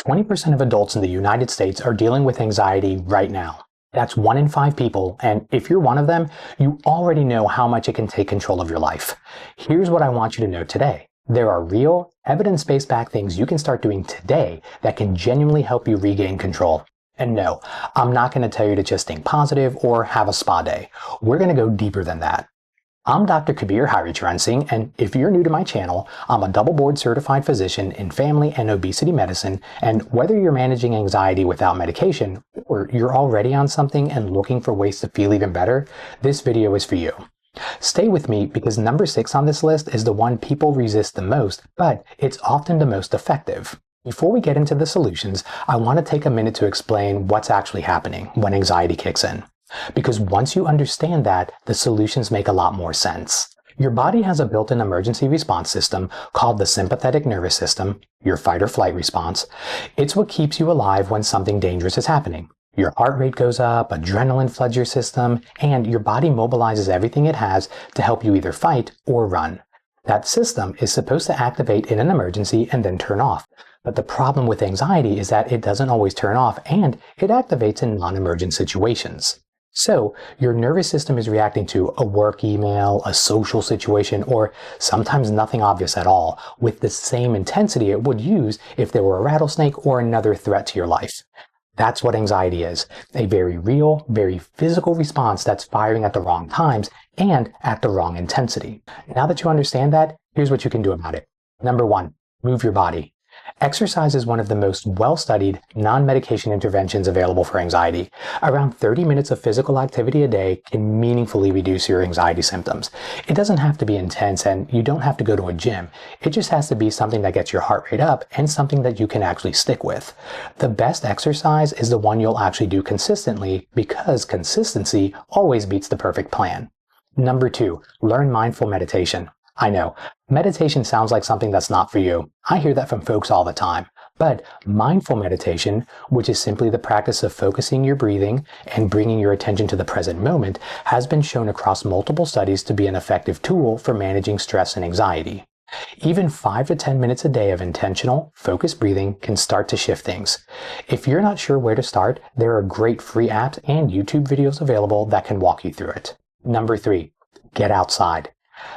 20% of adults in the United States are dealing with anxiety right now. That's 1 in 5 people, and if you're one of them, you already know how much it can take control of your life. Here's what I want you to know today. There are real, evidence-based backed things you can start doing today that can genuinely help you regain control. And no, I'm not going to tell you to just think positive or have a spa day. We're going to go deeper than that. I'm Dr. Kabir Hari, and if you're new to my channel, I'm a double board certified physician in family and obesity medicine, and whether you're managing anxiety without medication or you're already on something and looking for ways to feel even better, this video is for you. Stay with me because number 6 on this list is the one people resist the most, but it's often the most effective. Before we get into the solutions, I want to take a minute to explain what's actually happening when anxiety kicks in. Because once you understand that, the solutions make a lot more sense. Your body has a built-in emergency response system called the sympathetic nervous system, your fight or flight response. It's what keeps you alive when something dangerous is happening. Your heart rate goes up, adrenaline floods your system, and your body mobilizes everything it has to help you either fight or run. That system is supposed to activate in an emergency and then turn off. But the problem with anxiety is that it doesn't always turn off, and it activates in non-emergent situations. So, your nervous system is reacting to a work email, a social situation, or sometimes nothing obvious at all, with the same intensity it would use if there were a rattlesnake or another threat to your life. That's what anxiety is, a very real, very physical response that's firing at the wrong times and at the wrong intensity. Now that you understand that, here's what you can do about it. Number 1, move your body. Exercise is one of the most well-studied, non-medication interventions available for anxiety. Around 30 minutes of physical activity a day can meaningfully reduce your anxiety symptoms. It doesn't have to be intense, and you don't have to go to a gym. It just has to be something that gets your heart rate up and something that you can actually stick with. The best exercise is the one you'll actually do consistently, because consistency always beats the perfect plan. Number 2, learn mindful meditation. I know, meditation sounds like something that's not for you. I hear that from folks all the time. But mindful meditation, which is simply the practice of focusing your breathing and bringing your attention to the present moment, has been shown across multiple studies to be an effective tool for managing stress and anxiety. Even 5 to 10 minutes a day of intentional, focused breathing can start to shift things. If you're not sure where to start, there are great free apps and YouTube videos available that can walk you through it. Number 3, get outside.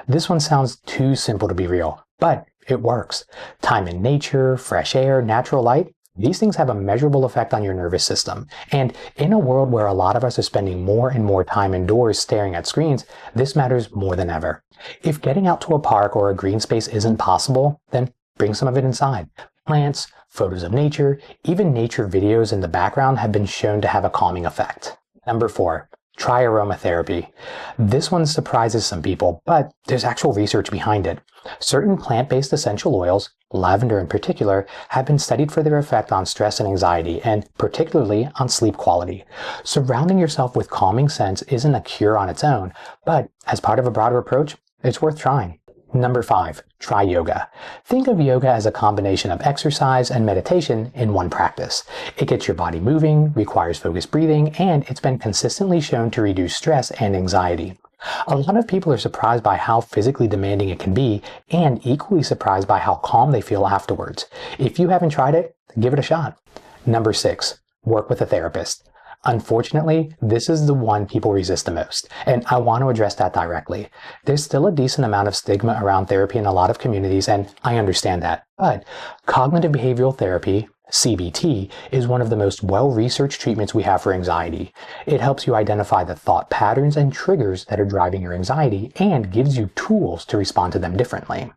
This one sounds too simple to be real, but it works. Time in nature, fresh air, natural light, these things have a measurable effect on your nervous system. And in a world where a lot of us are spending more and more time indoors staring at screens, this matters more than ever. If getting out to a park or a green space isn't possible, then bring some of it inside. Plants, photos of nature, even nature videos in the background have been shown to have a calming effect. Number 4. Try aromatherapy. This one surprises some people, but there's actual research behind it. Certain plant-based essential oils, lavender in particular, have been studied for their effect on stress and anxiety, and particularly on sleep quality. Surrounding yourself with calming scents isn't a cure on its own, but as part of a broader approach, it's worth trying. Number 5, try yoga. Think of yoga as a combination of exercise and meditation in one practice. It gets your body moving, requires focused breathing, and it's been consistently shown to reduce stress and anxiety. A lot of people are surprised by how physically demanding it can be, and equally surprised by how calm they feel afterwards. If you haven't tried it, give it a shot. Number 6, work with a therapist. Unfortunately, this is the one people resist the most, and I want to address that directly. There's still a decent amount of stigma around therapy in a lot of communities, and I understand that. But cognitive behavioral therapy, CBT, is one of the most well-researched treatments we have for anxiety. It helps you identify the thought patterns and triggers that are driving your anxiety and gives you tools to respond to them differently.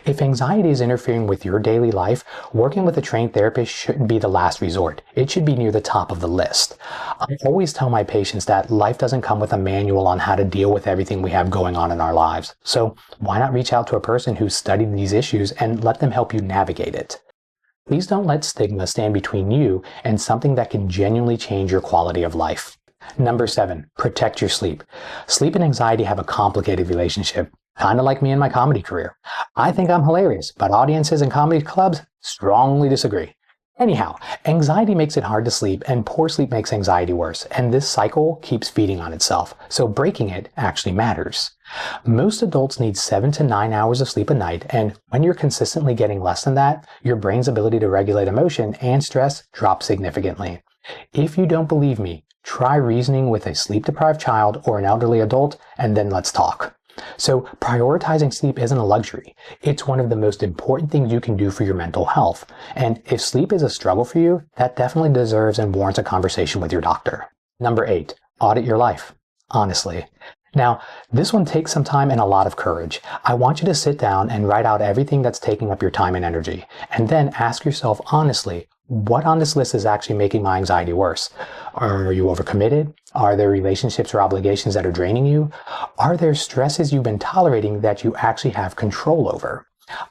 If anxiety is interfering with your daily life, working with a trained therapist shouldn't be the last resort. It should be near the top of the list. I always tell my patients that life doesn't come with a manual on how to deal with everything we have going on in our lives. So why not reach out to a person who's studied these issues and let them help you navigate it? Please don't let stigma stand between you and something that can genuinely change your quality of life. Number 7, protect your sleep. Sleep and anxiety have a complicated relationship. Kind of like me in my comedy career. I think I'm hilarious, but audiences and comedy clubs strongly disagree. Anyhow, anxiety makes it hard to sleep, and poor sleep makes anxiety worse, and this cycle keeps feeding on itself, so breaking it actually matters. Most adults need 7 to 9 hours of sleep a night, and when you're consistently getting less than that, your brain's ability to regulate emotion and stress drops significantly. If you don't believe me, try reasoning with a sleep-deprived child or an elderly adult, and then let's talk. So prioritizing sleep isn't a luxury. It's one of the most important things you can do for your mental health. And if sleep is a struggle for you, that definitely deserves and warrants a conversation with your doctor. Number 8, audit your life. Honestly. Now, this one takes some time and a lot of courage. I want you to sit down and write out everything that's taking up your time and energy, and then ask yourself honestly, what on this list is actually making my anxiety worse? Are you overcommitted? Are there relationships or obligations that are draining you? Are there stresses you've been tolerating that you actually have control over?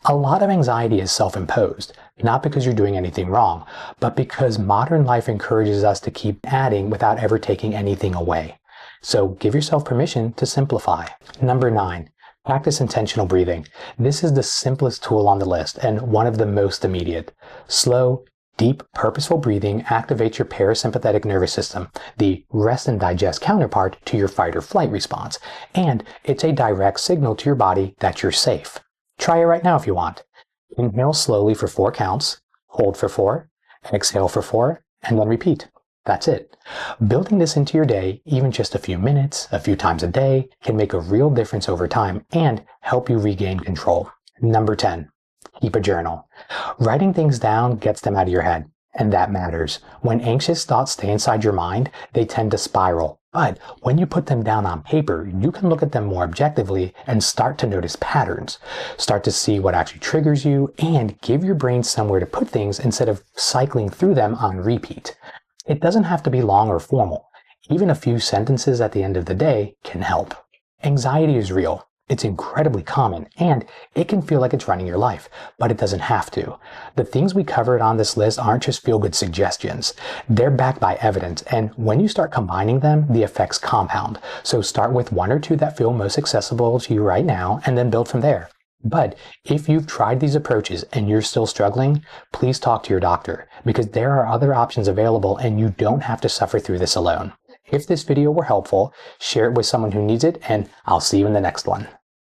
A lot of anxiety is self-imposed, not because you're doing anything wrong, but because modern life encourages us to keep adding without ever taking anything away. So give yourself permission to simplify. Number 9, practice intentional breathing. This is the simplest tool on the list and one of the most immediate. Slow, deep, purposeful breathing activates your parasympathetic nervous system, the rest and digest counterpart to your fight or flight response, and it's a direct signal to your body that you're safe. Try it right now if you want. Inhale slowly for 4 counts, hold for 4, exhale for 4, and then repeat. That's it. Building this into your day, even just a few minutes, a few times a day, can make a real difference over time and help you regain control. Number 10, keep a journal. Writing things down gets them out of your head, and that matters. When anxious thoughts stay inside your mind, they tend to spiral. But when you put them down on paper, you can look at them more objectively and start to notice patterns. Start to see what actually triggers you and give your brain somewhere to put things instead of cycling through them on repeat. It doesn't have to be long or formal. Even a few sentences at the end of the day can help. Anxiety is real. It's incredibly common, and it can feel like it's running your life, but it doesn't have to. The things we covered on this list aren't just feel-good suggestions. They're backed by evidence, and when you start combining them, the effects compound. So start with 1 or 2 that feel most accessible to you right now, and then build from there. But if you've tried these approaches and you're still struggling, please talk to your doctor, because there are other options available and you don't have to suffer through this alone. If this video were helpful, share it with someone who needs it, and I'll see you in the next one.